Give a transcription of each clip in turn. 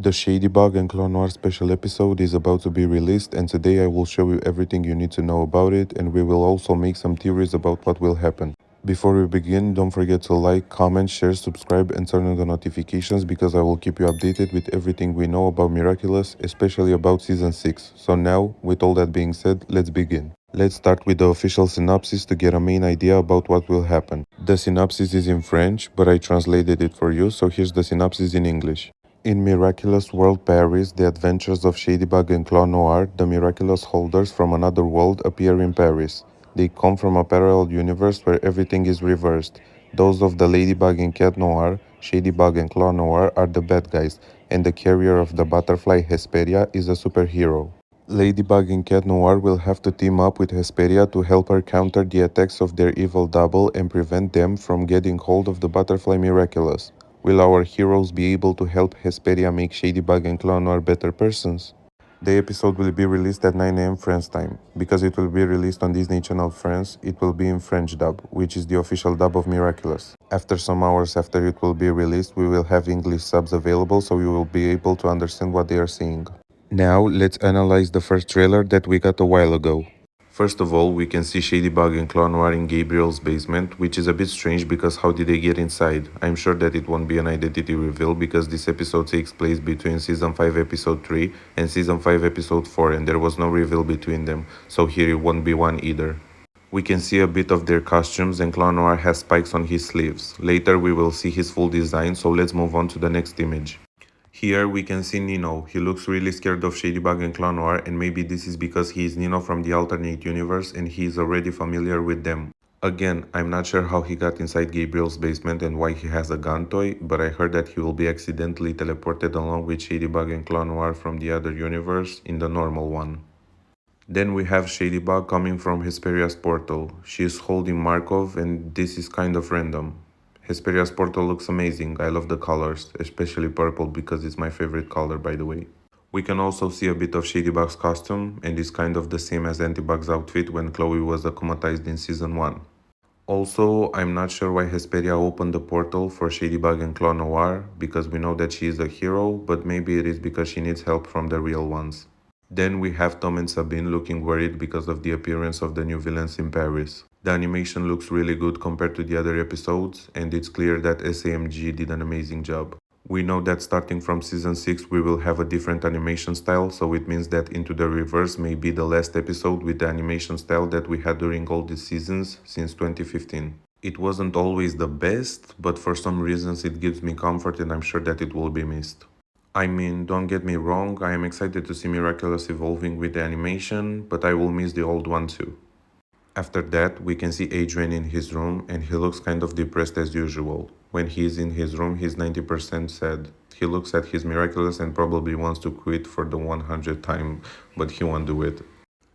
The Shadybug and Claw Noir special episode is about to be released, and today I will show you everything you need to know about it, and we will also make some theories about what will happen. Before we begin, don't forget to like, comment, share, subscribe, and turn on the notifications because I will keep you updated with everything we know about Miraculous, especially about Season 6. So now, with all that being said, let's begin. Let's start with the official synopsis to get a main idea about what will happen. The synopsis is in French, but I translated it for you, so here's the synopsis in English. In Miraculous World Paris, the adventures of Shadybug and Claw Noir, the miraculous holders from another world, appear in Paris. They come from a parallel universe where everything is reversed. Those of the Ladybug and Cat Noir, Shadybug and Claw Noir are the bad guys, and the carrier of the butterfly Hesperia is a superhero. Ladybug and Cat Noir will have to team up with Hesperia to help her counter the attacks of their evil double and prevent them from getting hold of the butterfly Miraculous. Will our heroes be able to help Hesperia make Shadybug and Claw Noir better persons? The episode will be released at 9 am France time. Because it will be released on Disney Channel France, it will be in French dub, which is the official dub of Miraculous. After some hours after it will be released, we will have English subs available so you will be able to understand what they are saying. Now, let's analyze the first trailer that we got a while ago. First of all, we can see Shadybug and Claw Noir in Gabriel's basement, which is a bit strange because how did they get inside? I'm sure that it won't be an identity reveal because this episode takes place between Season 5 Episode 3 and Season 5 Episode 4 and there was no reveal between them, so here it won't be one either. We can see a bit of their costumes and Claw Noir has spikes on his sleeves. Later we will see his full design, so let's move on to the next image. Here we can see Nino. He looks really scared of Shadybug and Claw Noir, and maybe this is because he is Nino from the alternate universe and he is already familiar with them. Again, I'm not sure how he got inside Gabriel's basement and why he has a gun toy, but I heard that he will be accidentally teleported along with Shadybug and Claw Noir from the other universe in the normal one. Then we have Shadybug coming from Hesperia's portal. She is holding Markov and this is kind of random. Hesperia's portal looks amazing. I love the colors, especially purple because it's my favorite color by the way. We can also see a bit of Shadybug's costume and it's kind of the same as Antibug's outfit when Chloe was akumatized in Season 1. Also, I'm not sure why Hesperia opened the portal for Shadybug and Claw Noir because we know that she is a hero, but maybe it is because she needs help from the real ones. Then we have Tom and Sabine looking worried because of the appearance of the new villains in Paris. The animation looks really good compared to the other episodes, and it's clear that SAMG did an amazing job. We know that starting from Season 6 we will have a different animation style, so it means that Into the Reverse may be the last episode with the animation style that we had during all these seasons since 2015. It wasn't always the best, but for some reasons it gives me comfort and I'm sure that it will be missed. I mean, don't get me wrong, I am excited to see Miraculous evolving with the animation, but I will miss the old one too. After that, we can see Adrian in his room and he looks kind of depressed as usual. When he is in his room, he's 90% sad. He looks at his Miraculous and probably wants to quit for the 100th time, but he won't do it.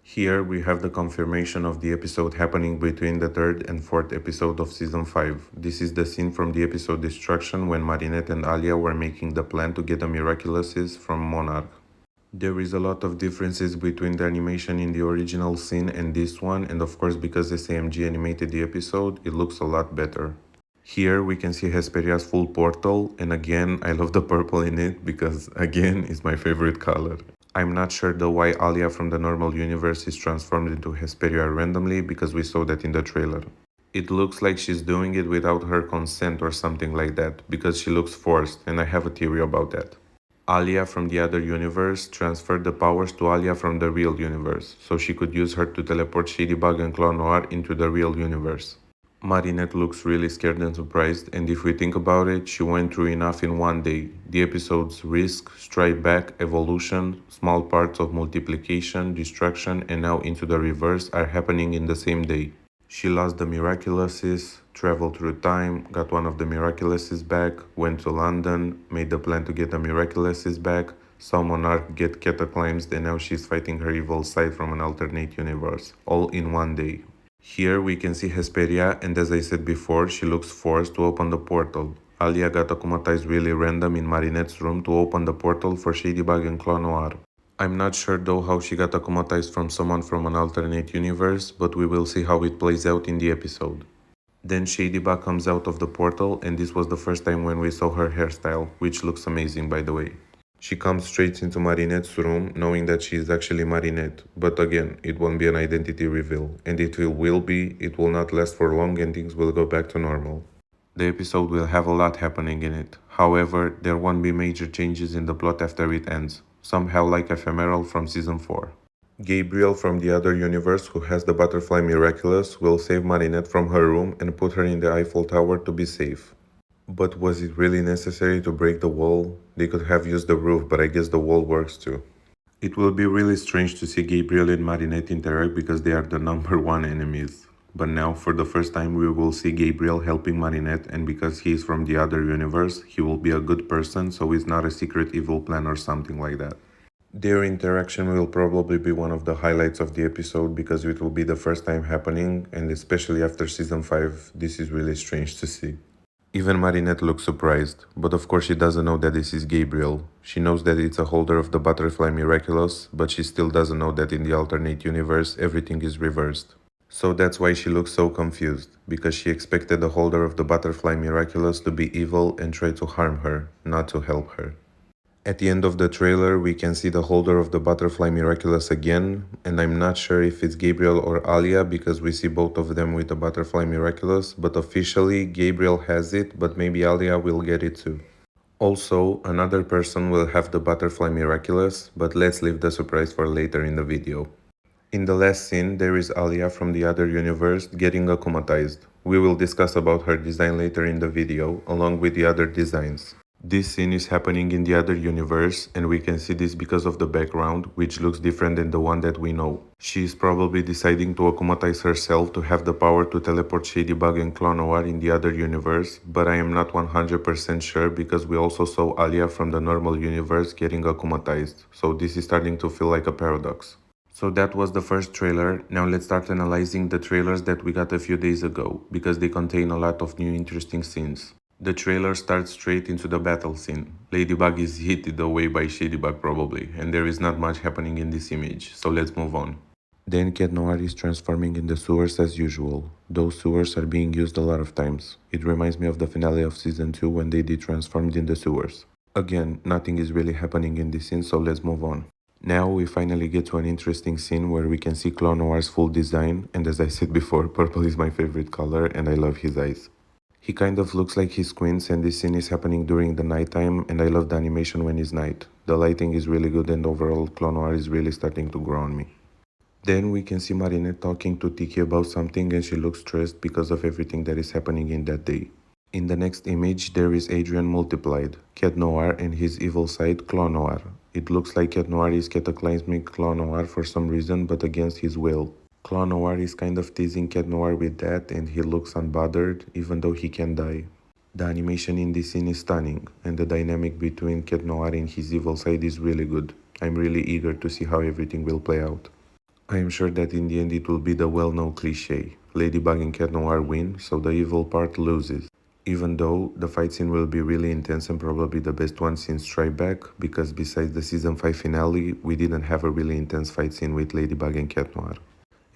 Here we have the confirmation of the episode happening between the 3rd and 4th episode of Season 5. This is the scene from the episode Destruction when Marinette and Alia were making the plan to get the Miraculouses from Monarch. There is a lot of differences between the animation in the original scene and this one, and of course because SAMG animated the episode, it looks a lot better. Here we can see Hesperia's full portal, and again I love the purple in it because again it's my favorite color. I'm not sure though why Alia from the normal universe is transformed into Hesperia randomly because we saw that in the trailer. It looks like she's doing it without her consent or something like that because she looks forced, and I have a theory about that. Alia from the other universe transferred the powers to Alia from the real universe, so she could use her to teleport Shadybug and Claw Noir into the real universe. Marinette looks really scared and surprised, and if we think about it, she went through enough in one day. The episodes Risk, Strike Back, Evolution, small parts of Multiplication, Destruction, and now Into the Reverse are happening in the same day. She lost the Miraculouses, traveled through time, got one of the Miraculouses back, went to London, made the plan to get the Miraculouses back, saw Monarch get cataclysmed, and now she's fighting her evil side from an alternate universe, all in one day. Here we can see Hesperia, and as I said before, she looks forced to open the portal. Alia got akumatized really random in Marinette's room to open the portal for Shadybug and Claw Noir. I'm not sure though how she got akumatized from someone from an alternate universe, but we will see how it plays out in the episode. Then Shadybug comes out of the portal, and this was the first time when we saw her hairstyle, which looks amazing by the way. She comes straight into Marinette's room knowing that she is actually Marinette, but again, it won't be an identity reveal, and if it will be, it will not last for long and things will go back to normal. The episode will have a lot happening in it, however, there won't be major changes in the plot after it ends, somehow like Ephemeral from season 4. Gabriel from the other universe, who has the butterfly Miraculous, will save Marinette from her room and put her in the Eiffel Tower to be safe. But was it really necessary to break the wall? They could have used the roof, but I guess the wall works too. It will be really strange to see Gabriel and Marinette interact because they are the number one enemies. But now, for the first time, we will see Gabriel helping Marinette, and because he is from the other universe, he will be a good person, so it's not a secret evil plan or something like that. Their interaction will probably be one of the highlights of the episode because it will be the first time happening, and especially after season 5, this is really strange to see. Even Marinette looks surprised, but of course she doesn't know that this is Gabriel. She knows that it's a holder of the butterfly Miraculous, but she still doesn't know that in the alternate universe everything is reversed. So that's why she looks so confused, because she expected the holder of the butterfly Miraculous to be evil and try to harm her, not to help her. At the end of the trailer, we can see the holder of the butterfly Miraculous again, and I'm not sure if it's Gabriel or Alia because we see both of them with the butterfly Miraculous, but officially Gabriel has it, but maybe Alia will get it too. Also, another person will have the butterfly Miraculous, but let's leave the surprise for later in the video. In the last scene, there is Alia from the other universe getting akumatized. We will discuss about her design later in the video, along with the other designs. This scene is happening in the other universe, and we can see this because of the background, which looks different than the one that we know. She is probably deciding to akumatize herself to have the power to teleport Shadybug and Claw Noir in the other universe, but I am not 100% sure because we also saw Alia from the normal universe getting akumatized, so this is starting to feel like a paradox. So that was the first trailer. Now let's start analyzing the trailers that we got a few days ago, because they contain a lot of new interesting scenes. The trailer starts straight into the battle scene. Ladybug is hit away by Shadybug probably, and there is not much happening in this image, so let's move on. Then Cat Noir is transforming in the sewers as usual. Those sewers are being used a lot of times. It reminds me of the finale of season 2 when they transformed in the sewers. Again, nothing is really happening in this scene, so let's move on. Now we finally get to an interesting scene where we can see Claw Noir's full design, and as I said before, purple is my favorite color and I love his eyes. He kind of looks like he squints, and this scene is happening during the nighttime, and I love the animation when it's night. The lighting is really good and overall Claw Noir is really starting to grow on me. Then we can see Marinette talking to Tiki about something, and she looks stressed because of everything that is happening in that day. In the next image there is Adrien multiplied, Cat Noir and his evil side Claw Noir. It looks like Cat Noir is cataclysmic Claw Noir for some reason, but against his will. Claw Noir is kind of teasing Cat Noir with that, and he looks unbothered even though he can die. The animation in this scene is stunning, and the dynamic between Cat Noir and his evil side is really good. I'm really eager to see how everything will play out. I am sure that in the end it will be the well-known cliché. Ladybug and Cat Noir win, so the evil part loses. Even though the fight scene will be really intense and probably the best one since Strike Back, because besides the season 5 finale, we didn't have a really intense fight scene with Ladybug and Cat Noir.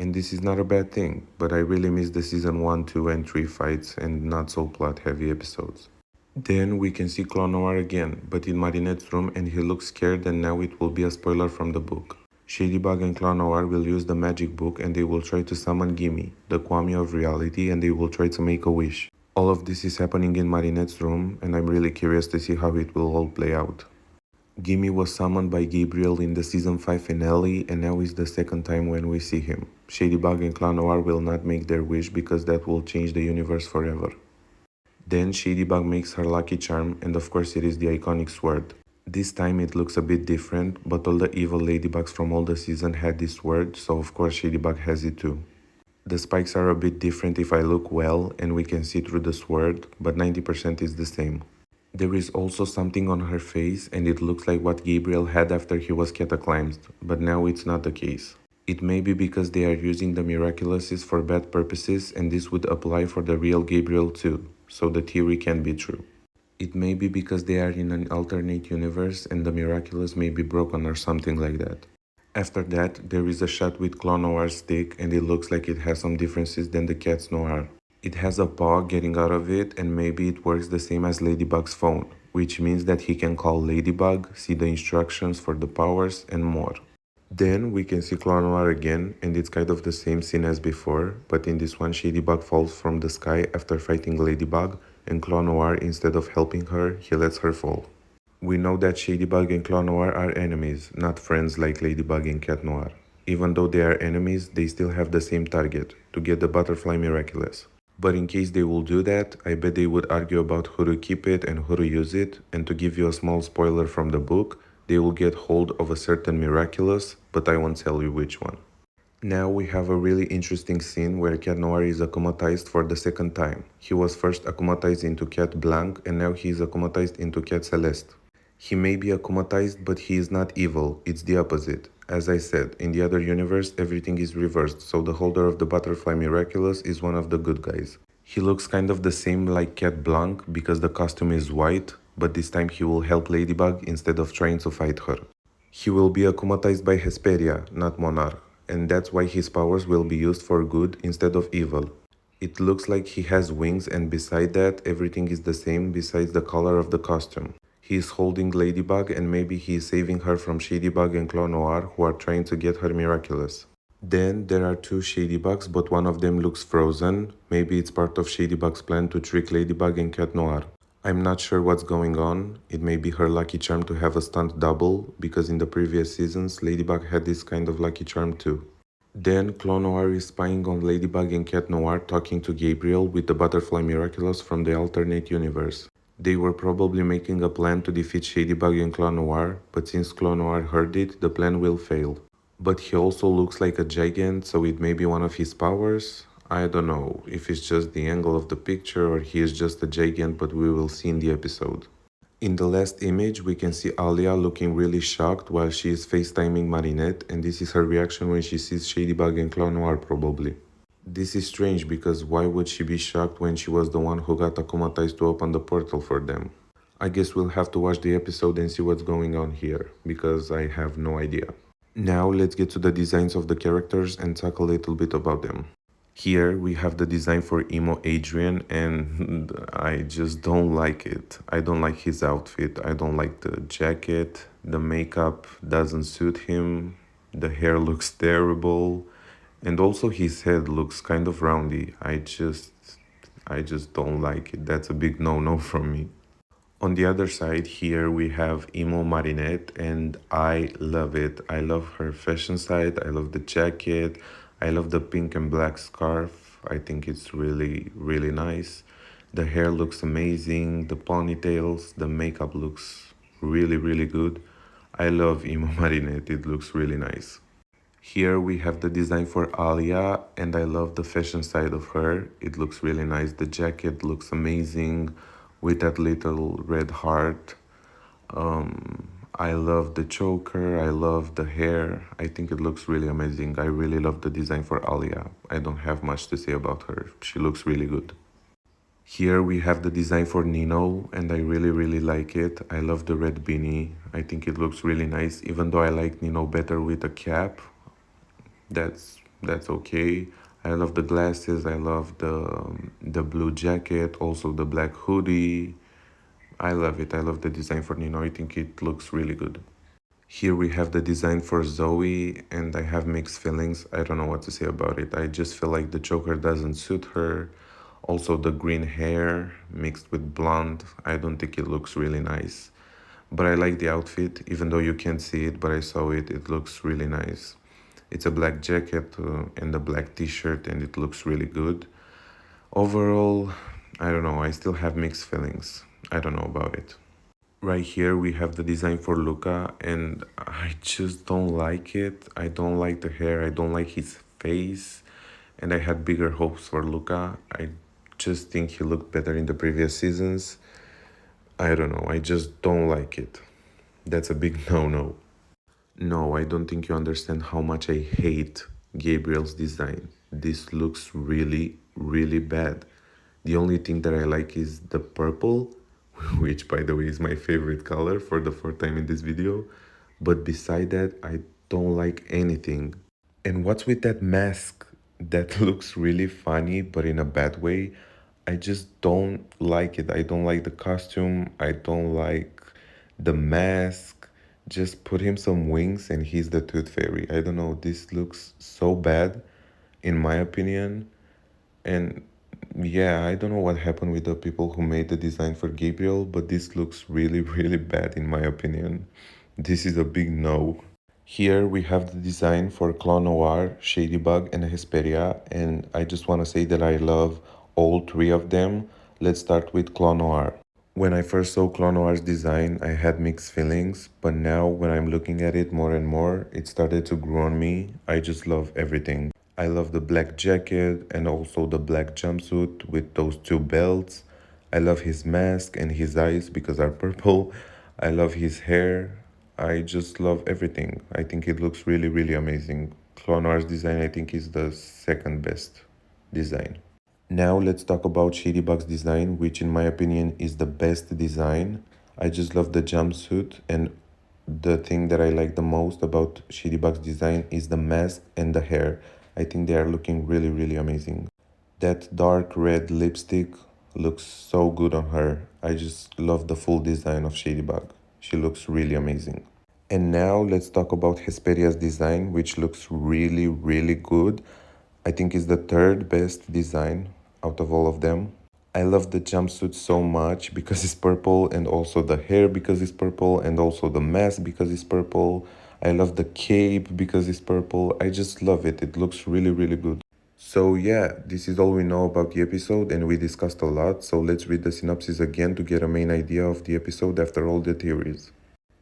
And this is not a bad thing, but I really miss the season 1, 2 and 3 fights and not so plot heavy episodes. Then we can see Claw Noir again, but in Marinette's room, and he looks scared, and now it will be a spoiler from the book. Shadybug and Claw Noir will use the magic book and they will try to summon Gimme, the Kwame of reality, and they will try to make a wish. All of this is happening in Marinette's room, and I'm really curious to see how it will all play out. Gimme was summoned by Gabriel in the season 5 finale, and now is the second time when we see him. Shadybug and Claw Noir will not make their wish because that will change the universe forever. Then Shadybug makes her lucky charm, and of course it is the iconic sword. This time it looks a bit different, but all the evil Ladybugs from all the season had this sword, so of course Shadybug has it too. The spikes are a bit different if I look well, and we can see through the sword, but 90% is the same. There is also something on her face, and it looks like what Gabriel had after he was cataclysmed, but now it's not the case. It may be because they are using the Miraculouses for bad purposes, and this would apply for the real Gabriel too, so the theory can be true. It may be because they are in an alternate universe and the Miraculous may be broken or something like that. After that, there is a shot with Claw Noir's stick, and it looks like it has some differences than the Cat's Noir. It has a paw getting out of it, and maybe it works the same as Ladybug's phone. which means that he can call Ladybug, see the instructions for the powers, and more. Then we can see Claw Noir again, and it's kind of the same scene as before, but in this one Shadybug falls from the sky after fighting Ladybug, and Claw Noir, instead of helping her, he lets her fall. We know that Shadybug and Claw Noir are enemies, not friends like Ladybug and Cat Noir. Even though they are enemies, they still have the same target, to get the butterfly Miraculous. But in case they will do that, I bet they would argue about who to keep it and who to use it, and to give you a small spoiler from the book, they will get hold of a certain Miraculous, but I won't tell you which one. Now we have a really interesting scene where Cat Noir is akumatized for the second time. He was first akumatized into Cat Blanc, and now he is akumatized into Cat Celeste. He may be akumatized, but he is not evil, it's the opposite. As I said, in the other universe everything is reversed, so the holder of the butterfly Miraculous is one of the good guys. He looks kind of the same like Cat Blanc because the costume is white, but this time he will help Ladybug instead of trying to fight her. He will be akumatized by Hesperia, not Monarch, and that's why his powers will be used for good instead of evil. It looks like he has wings, and beside that everything is the same besides the color of the costume. He is holding Ladybug, and maybe he is saving her from Shadybug and Claw Noir, who are trying to get her Miraculous. Then there are two Shadybugs, but one of them looks frozen. Maybe it's part of Shadybug's plan to trick Ladybug and Cat Noir. I'm not sure what's going on. It may be her lucky charm to have a stunt double, because in the previous seasons Ladybug had this kind of lucky charm too. Then Claw Noir is spying on Ladybug and Cat Noir talking to Gabriel with the butterfly Miraculous from the alternate universe. They were probably making a plan to defeat Shadybug and Claw Noir, but since Claw Noir heard it, the plan will fail. But he also looks like a giant, so it may be one of his powers? I don't know if it's just the angle of the picture or he is just a giant, but we will see in the episode. In the last image, we can see Alia looking really shocked while she is FaceTiming Marinette, and this is her reaction when she sees Shadybug and Claw Noir probably. This is strange because why would she be shocked when she was the one who got akumatized to open the portal for them? I guess we'll have to watch the episode and see what's going on here, because I have no idea. Now let's get to the designs of the characters and talk a little bit about them. Here we have the design for Emo Adrian, and I just don't like it. I don't like his outfit, I don't like the jacket, the makeup doesn't suit him, the hair looks terrible, and also his head looks kind of roundy. I just don't like it. That's a big no-no from me. On the other side here we have Emo Marinette, and I love it. I love her fashion side, I love the jacket, I love the pink and black scarf. I think it's really nice. The hair looks amazing, the ponytails, the makeup looks really good. I love Emo Marinette, it looks really nice. Here we have the design for Alia, and I love the fashion side of her. It looks really nice. The jacket looks amazing with that little red heart. I love the choker, I love the hair. I think it looks really amazing. I really love the design for Alia. I don't have much to say about her. She looks really good. Here we have the design for Nino, and I really like it. I love the red beanie. I think it looks really nice, even though I like Nino better with a cap. That's okay. I love the glasses, I love the blue jacket, also the black hoodie. I love it. I love the design for Nino. I think it looks really good. Here we have the design for Zoe, and I have mixed feelings. I don't know what to say about it. I just feel like the choker doesn't suit her. Also the green hair mixed with blonde, I don't think it looks really nice. But I like the outfit, even though you can't see it, but I saw it. It looks really nice. It's a black jacket and a black t-shirt, and it looks really good. Overall, I don't know, I still have mixed feelings. I don't know about it. Right here we have the design for Luca, and I just don't like it. I don't like the hair, I don't like his face, and I had bigger hopes for Luca. I just think he looked better in the previous seasons. I don't know, I just don't like it. That's a big no-no. No, I don't think you understand how much I hate Gabriel's design. This looks really bad. The only thing that I like is the purple, which by the way is my favorite color for the fourth time in this video. But beside that, I don't like anything. And what's with that mask that looks really funny, but in a bad way? I just don't like it. I don't like the costume. I don't like the mask. Just put him some wings and he's the Tooth Fairy. I don't know. This looks so bad, in my opinion. And yeah, I don't know what happened with the people who made the design for Gabriel, but this looks really, really bad, in my opinion. This is a big no. Here we have the design for Claw Noir, Shadybug, and Hesperia, and I just want to say that I love all three of them. Let's start with Claw Noir. When I first saw Claw Noir's design, I had mixed feelings, but now when I'm looking at it more and more, it started to grow on me. I just love everything. I love the black jacket and also the black jumpsuit with those two belts. I love his mask and his eyes because are purple. I love his hair. I just love everything. I think it looks really, really amazing. Claw Noir's design, I think, is the second best design. Now let's talk about Shadybug's design, which in my opinion is the best design. I just love the jumpsuit, and the thing that I like the most about Shadybug's design is the mask and the hair. I think they are looking really, really amazing. That dark red lipstick looks so good on her. I just love the full design of Shadybug. She looks really amazing. And now let's talk about Hesperia's design, which looks really, really good. I think it's the third best design out of all of them. I love the jumpsuit so much because it's purple, and also the hair because it's purple, and also the mask because it's purple. I love the cape because it's purple. I just love it. It looks really, really good. So yeah, this is all we know about the episode, and we discussed a lot. So let's read the synopsis again to get a main idea of the episode after all the theories.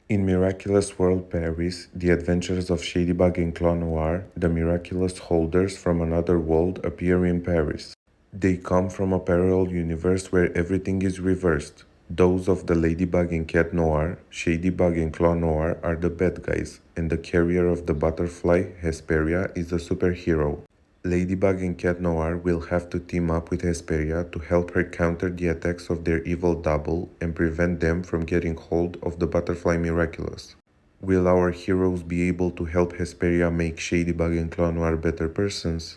In Miraculous World Paris, the adventures of Shadybug and Claw Noir, the miraculous holders from another world, appear in Paris. They come from a parallel universe where everything is reversed. Those of the Ladybug and Cat Noir, Shadybug and Claw Noir are the bad guys, and the carrier of the butterfly, Hesperia, is the superhero. Ladybug and Cat Noir will have to team up with Hesperia to help her counter the attacks of their evil double and prevent them from getting hold of the butterfly Miraculous. Will our heroes be able to help Hesperia make Shadybug and Claw Noir better persons?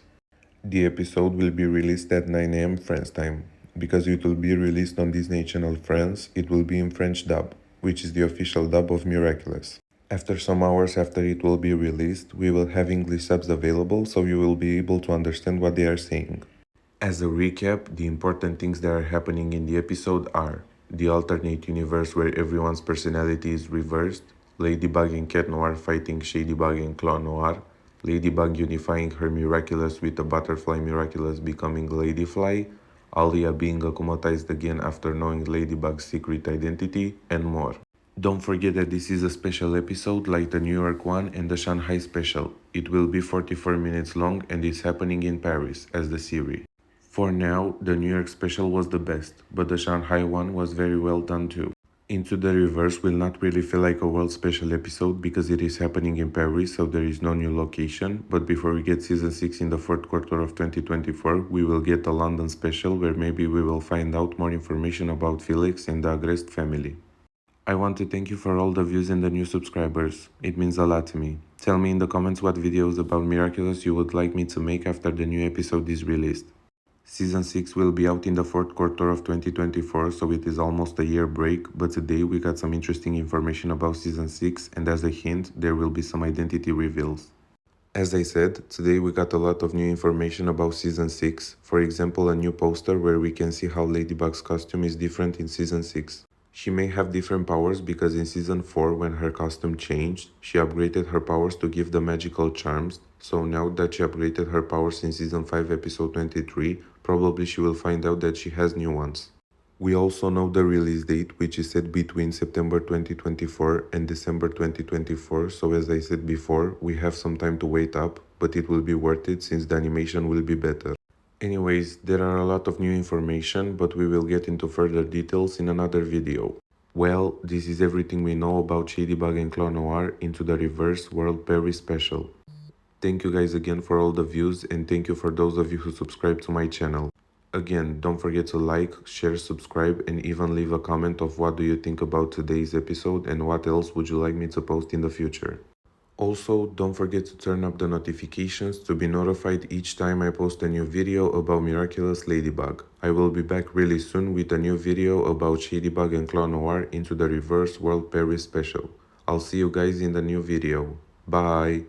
The episode will be released at 9 am France time. Because it will be released on Disney Channel France, it will be in French dub, which is the official dub of Miraculous. After some hours after it will be released, we will have English subs available so you will be able to understand what they are saying. As a recap, the important things that are happening in the episode are the alternate universe where everyone's personality is reversed, Ladybug and Cat Noir fighting Shadybug and Claw Noir, Ladybug unifying her Miraculous with the butterfly Miraculous becoming Ladyfly, Alia being acclimatized again after knowing Ladybug's secret identity, and more. Don't forget that this is a special episode like the New York one and the Shanghai special. It will be 44 minutes long and is happening in Paris as the series. For now, the New York special was the best, but the Shanghai one was very well done too. Into the Reverse will not really feel like a world special episode because it is happening in Paris, so there is no new location, but before we get season 6 in the fourth quarter of 2024, we will get a London special where maybe we will find out more information about Felix and the Agrest family. I want to thank you for all the views and the new subscribers. It means a lot to me. Tell me in the comments what videos about Miraculous you would like me to make after the new episode is released. Season 6 will be out in the fourth quarter of 2024, so it is almost a year break, but today we got some interesting information about Season 6, and as a hint, there will be some identity reveals. As I said, today we got a lot of new information about Season 6, for example a new poster where we can see how Ladybug's costume is different in Season 6. She may have different powers because in Season 4 when her costume changed, she upgraded her powers to give the magical charms, so now that she upgraded her powers in Season 5 episode 23, probably she will find out that she has new ones. We also know the release date, which is set between September 2024 and December 2024, so as I said before, we have some time to wait up, but it will be worth it since the animation will be better. Anyways, there are a lot of new information, but we will get into further details in another video. Well, this is everything we know about Shadybug and Claw Noir into the Reverse World Paris special. Thank you guys again for all the views, and thank you for those of you who subscribe to my channel. Again, don't forget to like, share, subscribe, and even leave a comment of what do you think about today's episode and what else would you like me to post in the future. Also, don't forget to turn up the notifications to be notified each time I post a new video about Miraculous Ladybug. I will be back really soon with a new video about Shadybug and Claw Noir into the Reverse World Paris special. I'll see you guys in the new video. Bye!